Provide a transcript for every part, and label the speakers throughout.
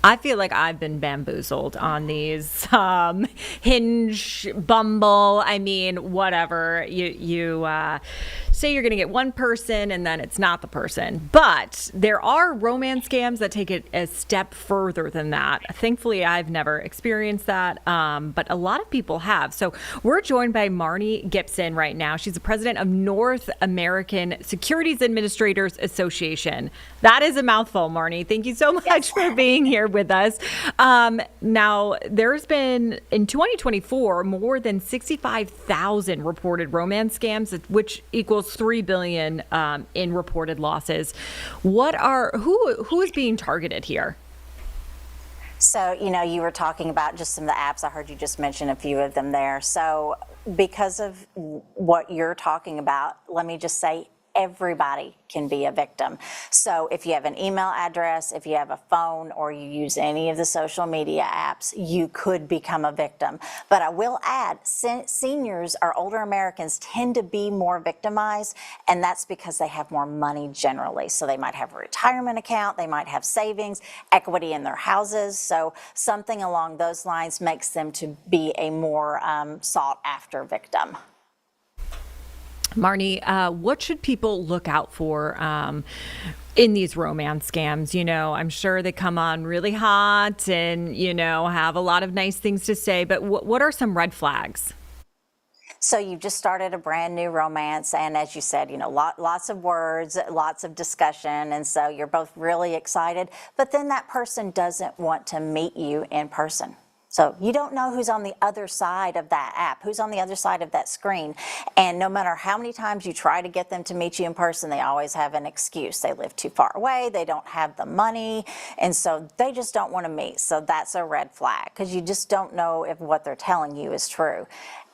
Speaker 1: I feel like I've been bamboozled on these Hinge, Bumble. I mean, whatever. You say you're going to get one person and then it's not the person. But there are romance scams that take it a step further than that. Thankfully, I've never experienced that, but a lot of people have. So we're joined by Marni Gibson right now. She's the president of North American Securities Administrators Association. That is a mouthful, Marni. Thank you so much for being here with us. Now, there's been, in 2024, more than 65,000 reported romance scams, which equals $3 billion in reported losses. Who is being targeted here?
Speaker 2: So, you were talking about just some of the apps. I heard you just mention a few of them there. So because of what you're talking about, let me just say, everybody can be a victim. So if you have an email address, if you have a phone, or you use any of the social media apps, you could become a victim. But I will add, seniors or older Americans tend to be more victimized, and that's because they have more money generally. So they might have a retirement account, they might have savings, equity in their houses. So something along those lines makes them to be a more sought after victim.
Speaker 1: Marni, what should people look out for in these romance scams? I'm sure they come on really hot and, have a lot of nice things to say, but what are some red flags?
Speaker 2: So you've just started a brand new romance, and as you said, lots of words, lots of discussion, and so you're both really excited, but then that person doesn't want to meet you in person. So you don't know who's on the other side of that app, who's on the other side of that screen. And no matter how many times you try to get them to meet you in person, they always have an excuse. They live too far away, they don't have the money, and so they just don't want to meet. So that's a red flag, because you just don't know if what they're telling you is true.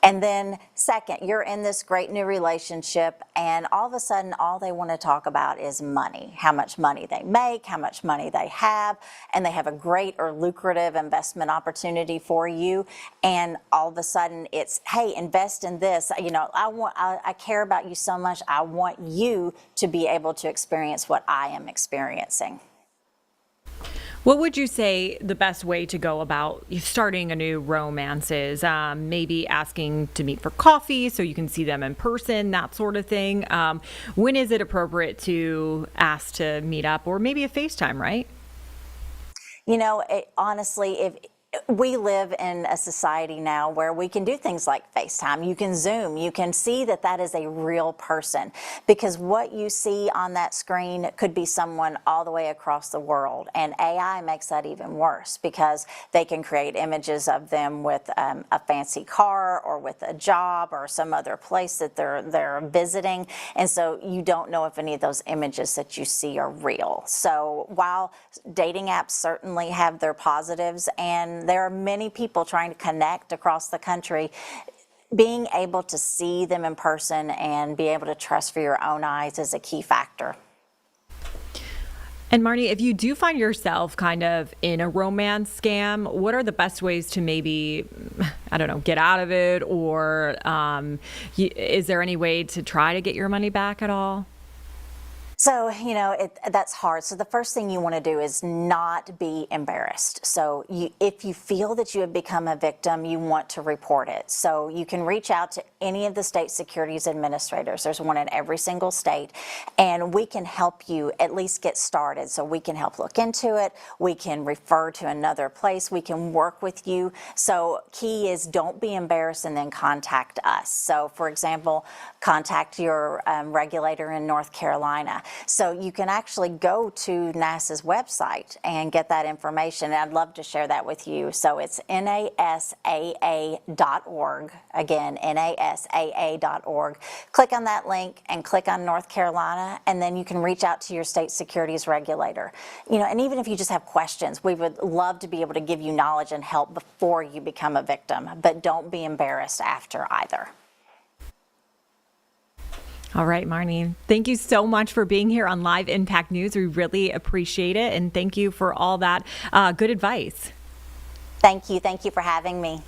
Speaker 2: And then second, you're in this great new relationship, and all of a sudden, all they want to talk about is money, how much money they make, how much money they have, and they have a great or lucrative investment opportunity for you. And all of a sudden, it's, hey, invest in this. I care about you so much. I want you to be able to experience what I am experiencing.
Speaker 1: What would you say the best way to go about starting a new romance is? Maybe asking to meet for coffee so you can see them in person, that sort of thing. When is it appropriate to ask to meet up, or maybe a FaceTime, right?
Speaker 2: Honestly, if we live in a society now where we can do things like FaceTime, you can Zoom, you can see that that is a real person, because what you see on that screen could be someone all the way across the world. And AI makes that even worse, because they can create images of them with a fancy car, or with a job, or some other place that they're visiting. And so you don't know if any of those images that you see are real. So while dating apps certainly have their positives, and there are many people trying to connect across the country, being able to see them in person and be able to trust for your own eyes is a key factor.
Speaker 1: And Marni, if you do find yourself kind of in a romance scam, what are the best ways to maybe, get out of it? Or is there any way to try to get your money back at all?
Speaker 2: So, that's hard. So the first thing you want to do is not be embarrassed. So if you feel that you have become a victim, you want to report it. So you can reach out to any of the state securities administrators. There's one in every single state, and we can help you at least get started. So we can help look into it. We can refer to another place. We can work with you. So key is, don't be embarrassed, and then contact us. So for example, contact your regulator in North Carolina. So you can actually go to NASAA's website and get that information. And I'd love to share that with you. So it's NASAA.org. Again, NASAA.org. Click on that link and click on North Carolina, and then you can reach out to your state securities regulator. And even if you just have questions, we would love to be able to give you knowledge and help before you become a victim, but don't be embarrassed after either.
Speaker 1: All right, Marni, thank you so much for being here on Live Impact News. We really appreciate it. And thank you for all that good advice.
Speaker 2: Thank you. Thank you for having me.